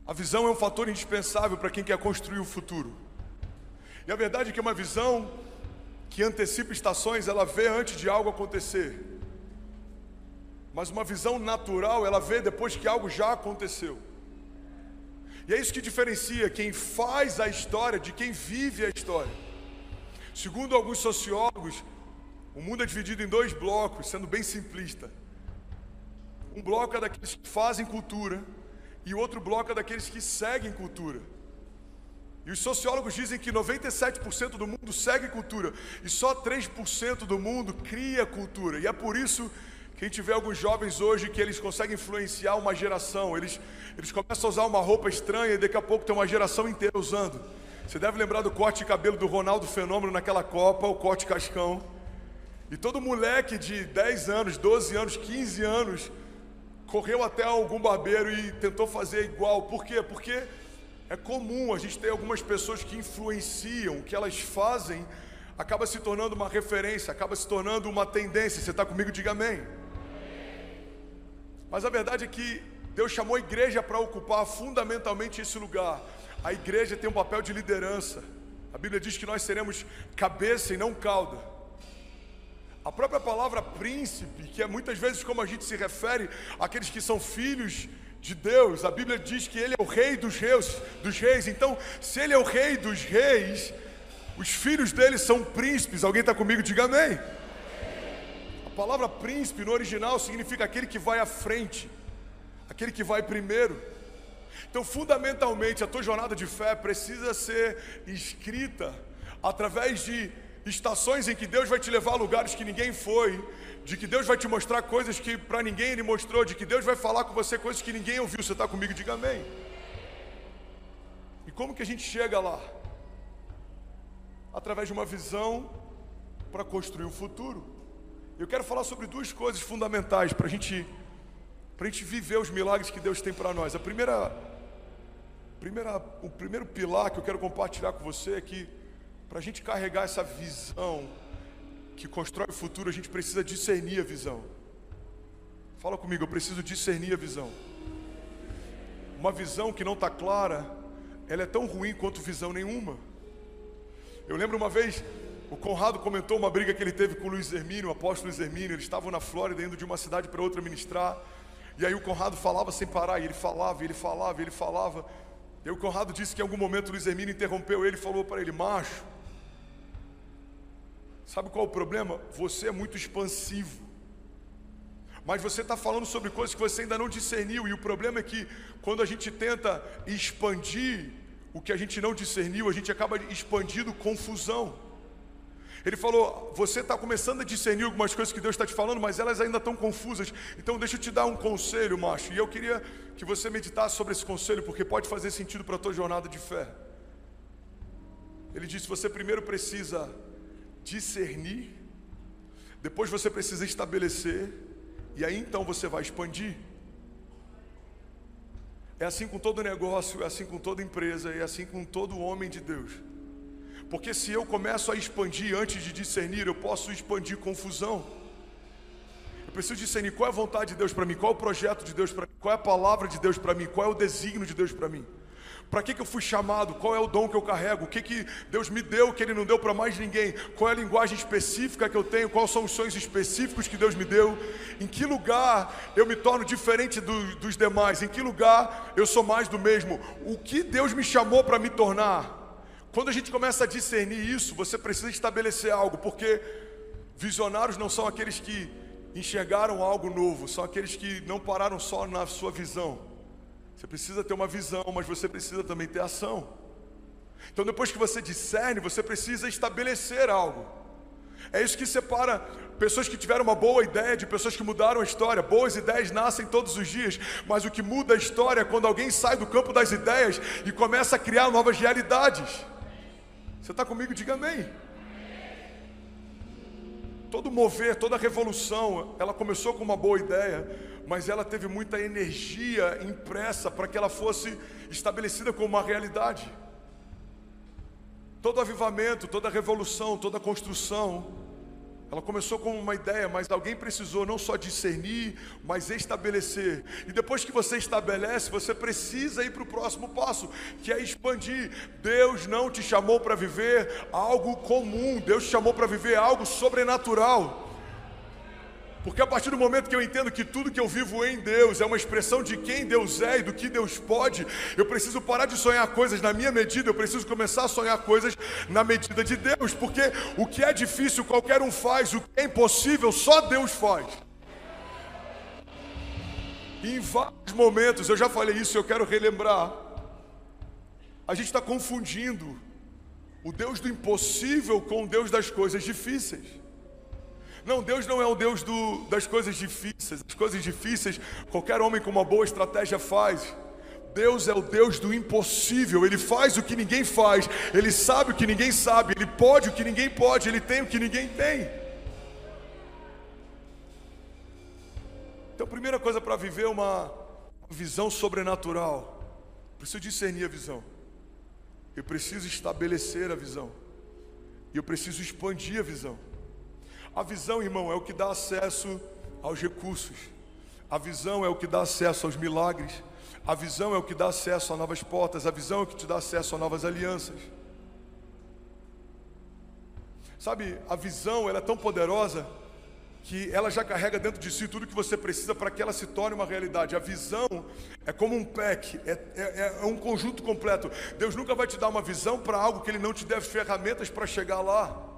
A visão é um fator indispensável para quem quer construir o futuro. E a verdade é que uma visão que antecipa estações, ela vê antes de algo acontecer. Mas uma visão natural, ela vê depois que algo já aconteceu. E é isso que diferencia quem faz a história de quem vive a história. Segundo alguns sociólogos, o mundo é dividido em dois blocos, sendo bem simplista. Um bloco é daqueles que fazem cultura e o outro bloco é daqueles que seguem cultura. E os sociólogos dizem que 97% do mundo segue cultura e só 3% do mundo cria cultura. E é por isso que a gente vê alguns jovens hoje que eles conseguem influenciar uma geração. Eles começam a usar uma roupa estranha e daqui a pouco tem uma geração inteira usando. Você deve lembrar do corte de cabelo do Ronaldo Fenômeno naquela Copa, o corte cascão. E todo moleque de 10 anos, 12 anos, 15 anos correu até algum barbeiro e tentou fazer igual. Por quê? Porque é comum a gente ter algumas pessoas que influenciam, o que elas fazem acaba se tornando uma referência, acaba se tornando uma tendência. Você está comigo? Diga amém. Mas a verdade é que Deus chamou a igreja para ocupar fundamentalmente esse lugar. A igreja tem um papel de liderança. A Bíblia diz que nós seremos cabeça e não cauda. A própria palavra príncipe, que é muitas vezes como a gente se refere àqueles que são filhos de Deus, a Bíblia diz que Ele é o rei dos reis. Então, se Ele é o rei dos reis, os filhos dele são príncipes. Alguém está comigo? Diga amém. A palavra príncipe no original significa aquele que vai à frente, aquele que vai primeiro. Então, fundamentalmente, a tua jornada de fé precisa ser escrita através de estações em que Deus vai te levar a lugares que ninguém foi, de que Deus vai te mostrar coisas que para ninguém Ele mostrou, de que Deus vai falar com você coisas que ninguém ouviu. Você está comigo? Diga amém. E como que a gente chega lá? Através de uma visão para construir o futuro. Eu quero falar sobre duas coisas fundamentais para a gente viver os milagres que Deus tem para nós. O primeiro pilar que eu quero compartilhar com você é que para a gente carregar essa visão que constrói o futuro, a gente precisa discernir a visão. Fala comigo, eu preciso discernir a visão. Uma visão que não está clara, ela é tão ruim quanto visão nenhuma. Eu lembro uma vez, o Conrado comentou uma briga que ele teve com o Luiz Hermínio, o apóstolo Luiz Hermínio. Eles estavam na Flórida, indo de uma cidade para outra ministrar. E aí o Conrado falava sem parar, e ele falava. E aí o Conrado disse que em algum momento o Luiz Hermínio interrompeu ele e falou para ele: macho, sabe qual é o problema? Você é muito expansivo, mas você está falando sobre coisas que você ainda não discerniu. E o problema é que quando a gente tenta expandir o que a gente não discerniu, a gente acaba expandindo confusão. Ele falou: você está começando a discernir algumas coisas que Deus está te falando, mas elas ainda estão confusas. Então deixa eu te dar um conselho, macho. E eu queria que você meditasse sobre esse conselho, porque pode fazer sentido para a tua jornada de fé. Ele disse: você primeiro precisa discernir, depois você precisa estabelecer, e aí então você vai expandir. É assim com todo negócio, é assim com toda empresa, é assim com todo homem de Deus. Porque se eu começo a expandir antes de discernir, eu posso expandir confusão. Eu preciso discernir qual é a vontade de Deus para mim, qual é o projeto de Deus para mim, qual é a palavra de Deus para mim, qual é o desígnio de Deus para mim. Para que eu fui chamado? Qual é o dom que eu carrego? O que Deus me deu que Ele não deu para mais ninguém? Qual é a linguagem específica que eu tenho? Quais são os sonhos específicos que Deus me deu? Em que lugar eu me torno diferente dos demais? Em que lugar eu sou mais do mesmo? O que Deus me chamou para me tornar? Quando a gente começa a discernir isso, você precisa estabelecer algo, porque visionários não são aqueles que enxergaram algo novo, são aqueles que não pararam só na sua visão. Você precisa ter uma visão, mas você precisa também ter ação. Então depois que você discerne, você precisa estabelecer algo. É isso que separa pessoas que tiveram uma boa ideia de pessoas que mudaram a história. Boas ideias nascem todos os dias, mas o que muda a história é quando alguém sai do campo das ideias e começa a criar novas realidades. Você está comigo? Diga amém. Todo mover, toda revolução, ela começou com uma boa ideia, mas ela teve muita energia impressa para que ela fosse estabelecida como uma realidade. Todo avivamento, toda revolução, toda construção, Ela começou com uma ideia, mas alguém precisou não só discernir, mas estabelecer. E depois que você estabelece, você precisa ir para o próximo passo, que é expandir. Deus não te chamou para viver algo comum, Deus te chamou para viver algo sobrenatural. Porque a partir do momento que eu entendo que tudo que eu vivo em Deus é uma expressão de quem Deus é e do que Deus pode, eu preciso parar de sonhar coisas na minha medida, eu preciso começar a sonhar coisas na medida de Deus, porque o que é difícil qualquer um faz, o que é impossível só Deus faz. E em vários momentos, eu já falei isso, eu quero relembrar, a gente está confundindo o Deus do impossível com o Deus das coisas difíceis. Não, Deus não é o Deus das coisas difíceis. As coisas difíceis, qualquer homem com uma boa estratégia faz. Deus é o Deus do impossível. Ele faz o que ninguém faz. Ele sabe o que ninguém sabe. Ele pode o que ninguém pode. Ele tem o que ninguém tem. Então, a primeira coisa para viver uma visão sobrenatural, preciso discernir a visão. Eu preciso estabelecer a visão. E eu preciso expandir a visão. A visão, irmão, é o que dá acesso aos recursos. A visão é o que dá acesso aos milagres. A visão é o que dá acesso a novas portas. A visão é o que te dá acesso a novas alianças. Sabe, a visão, ela é tão poderosa que ela já carrega dentro de si tudo que você precisa para que ela se torne uma realidade. A visão é como um pack, é um conjunto completo. Deus nunca vai te dar uma visão para algo que Ele não te der ferramentas para chegar lá.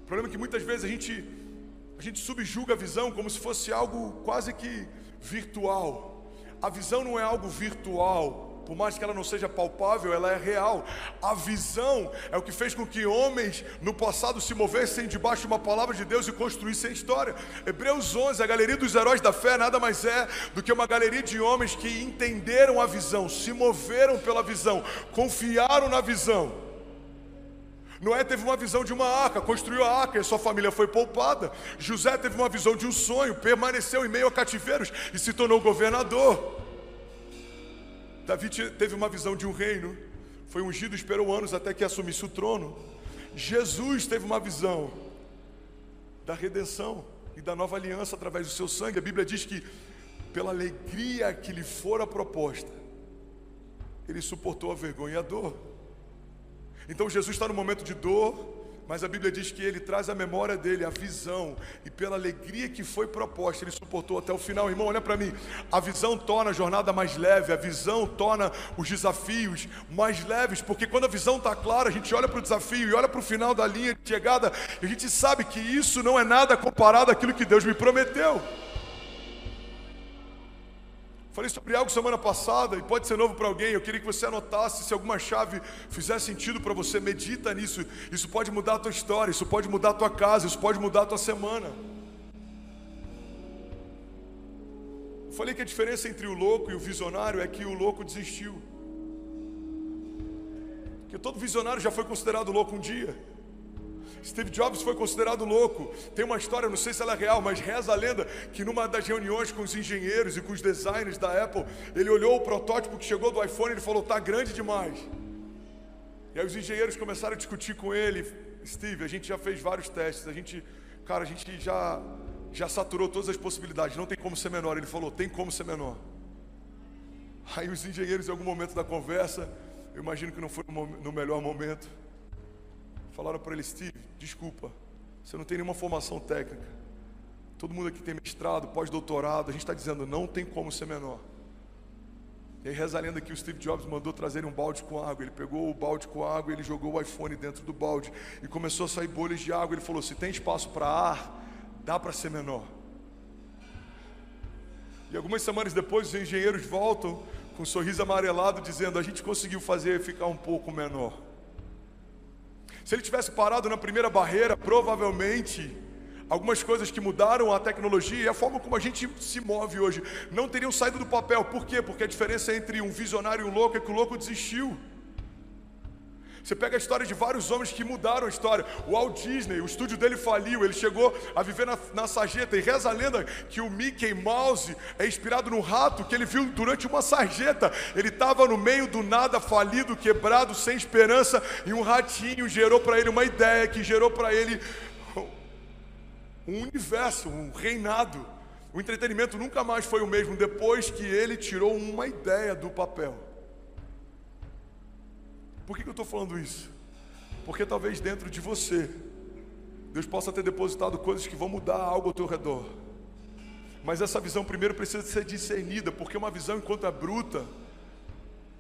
O problema é que muitas vezes a gente subjuga a visão como se fosse algo quase que virtual. A visão não é algo virtual, por mais que ela não seja palpável, ela é real. A visão é o que fez com que homens no passado se movessem debaixo de uma palavra de Deus e construíssem a história. Hebreus 11, a galeria dos heróis da fé, nada mais é do que uma galeria de homens que entenderam a visão, se moveram pela visão, confiaram na visão. Noé teve uma visão de uma arca, construiu a arca e a sua família foi poupada. José teve uma visão de um sonho, permaneceu em meio a cativeiros e se tornou governador. Davi teve uma visão de um reino, foi ungido, esperou anos até que assumisse o trono. Jesus teve uma visão da redenção e da nova aliança através do seu sangue. A Bíblia diz que pela alegria que lhe fora proposta, ele suportou a vergonha e a dor. Então Jesus está no momento de dor, mas a Bíblia diz que Ele traz à memória dele a visão, e pela alegria que foi proposta, Ele suportou até o final. Irmão, olha para mim, a visão torna a jornada mais leve, a visão torna os desafios mais leves, porque quando a visão está clara, a gente olha para o desafio e olha para o final da linha de chegada, e a gente sabe que isso não é nada comparado àquilo que Deus me prometeu. Falei sobre algo semana passada e pode ser novo para alguém. Eu queria que você anotasse, se alguma chave fizer sentido para você, medita nisso. Isso pode mudar a tua história, isso pode mudar a tua casa, isso pode mudar a tua semana. Eu falei que a diferença entre o louco e o visionário é que o louco desistiu. Porque todo visionário já foi considerado louco um dia. Steve Jobs foi considerado louco. Tem uma história, não sei se ela é real, mas reza a lenda que numa das reuniões com os engenheiros e com os designers da Apple, ele olhou o protótipo que chegou do iPhone e ele falou: tá grande demais. E aí os engenheiros começaram a discutir com ele: Steve, a gente já fez vários testes, a gente já saturou todas as possibilidades, não tem como ser menor. Ele falou: tem como ser menor. Aí os engenheiros, em algum momento da conversa, eu imagino que não foi no melhor momento, falaram para ele: Steve, desculpa, você não tem nenhuma formação técnica. Todo mundo aqui tem mestrado, pós-doutorado. A gente está dizendo, não tem como ser menor. E aí reza a lenda que o Steve Jobs mandou trazer um balde com água. Ele pegou o balde com água, ele jogou o iPhone dentro do balde e começou a sair bolhas de água. Ele falou: se tem espaço para ar, dá para ser menor. E algumas semanas depois os engenheiros voltam com um sorriso amarelado, dizendo: a gente conseguiu fazer ficar um pouco menor. Se ele tivesse parado na primeira barreira, provavelmente algumas coisas que mudaram a tecnologia e a forma como a gente se move hoje não teriam saído do papel. Por quê? Porque a diferença entre um visionário e um louco é que o louco desistiu. Você pega a história de vários homens que mudaram a história. O Walt Disney, o estúdio dele faliu, ele chegou a viver na sarjeta. E reza a lenda que o Mickey Mouse é inspirado no rato que ele viu durante uma sarjeta. Ele estava no meio do nada, falido, quebrado, sem esperança. E um ratinho gerou para ele uma ideia, que gerou para ele um universo, um reinado. O entretenimento nunca mais foi o mesmo depois que ele tirou uma ideia do papel. Por que eu estou falando isso? Porque talvez dentro de você, Deus possa ter depositado coisas que vão mudar algo ao teu redor. Mas essa visão primeiro precisa ser discernida, porque uma visão enquanto é bruta,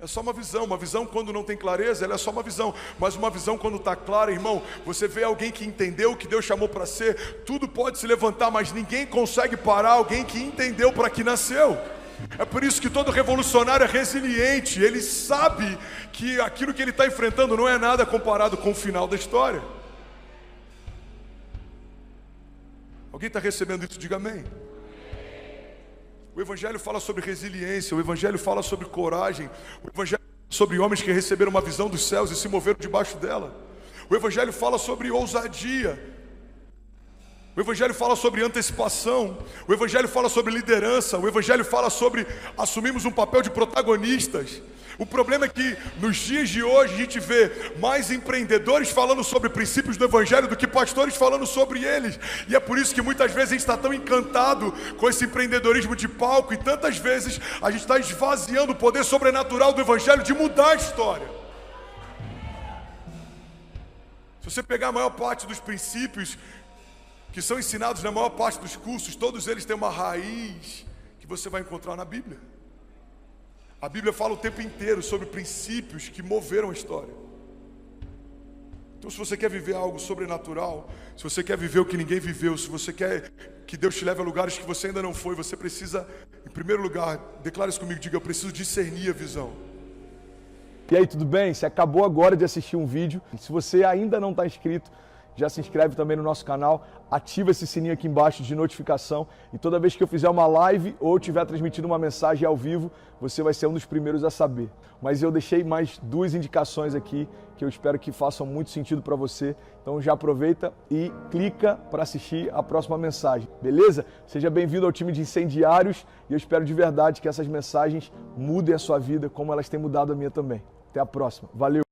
é só uma visão. Uma visão quando não tem clareza, ela é só uma visão. Mas uma visão quando está clara, irmão, você vê alguém que entendeu o que Deus chamou para ser, tudo pode se levantar, mas ninguém consegue parar alguém que entendeu para que nasceu. É por isso que todo revolucionário é resiliente. Ele sabe que aquilo que ele está enfrentando não é nada comparado com o final da história. Alguém está recebendo isso? Diga amém. O Evangelho fala sobre resiliência, o Evangelho fala sobre coragem, o Evangelho fala sobre homens que receberam uma visão dos céus e se moveram debaixo dela. O Evangelho fala sobre ousadia. O Evangelho fala sobre antecipação, o Evangelho fala sobre liderança, o Evangelho fala sobre assumirmos um papel de protagonistas. O problema é que nos dias de hoje a gente vê mais empreendedores falando sobre princípios do Evangelho do que pastores falando sobre eles. E é por isso que muitas vezes a gente está tão encantado com esse empreendedorismo de palco e tantas vezes a gente está esvaziando o poder sobrenatural do Evangelho de mudar a história. Se você pegar a maior parte dos princípios que são ensinados na maior parte dos cursos, todos eles têm uma raiz que você vai encontrar na Bíblia. A Bíblia fala o tempo inteiro sobre princípios que moveram a história. Então, se você quer viver algo sobrenatural, se você quer viver o que ninguém viveu, se você quer que Deus te leve a lugares que você ainda não foi, você precisa, em primeiro lugar, declare isso comigo, diga: eu preciso discernir a visão. E aí, tudo bem? Você acabou agora de assistir um vídeo. Se você ainda não está inscrito, já se inscreve também no nosso canal, ativa esse sininho aqui embaixo de notificação e toda vez que eu fizer uma live ou estiver transmitindo uma mensagem ao vivo, você vai ser um dos primeiros a saber. Mas eu deixei mais 2 indicações aqui que eu espero que façam muito sentido para você. Então já aproveita e clica para assistir a próxima mensagem, beleza? Seja bem-vindo ao time de incendiários e eu espero de verdade que essas mensagens mudem a sua vida como elas têm mudado a minha também. Até a próxima. Valeu!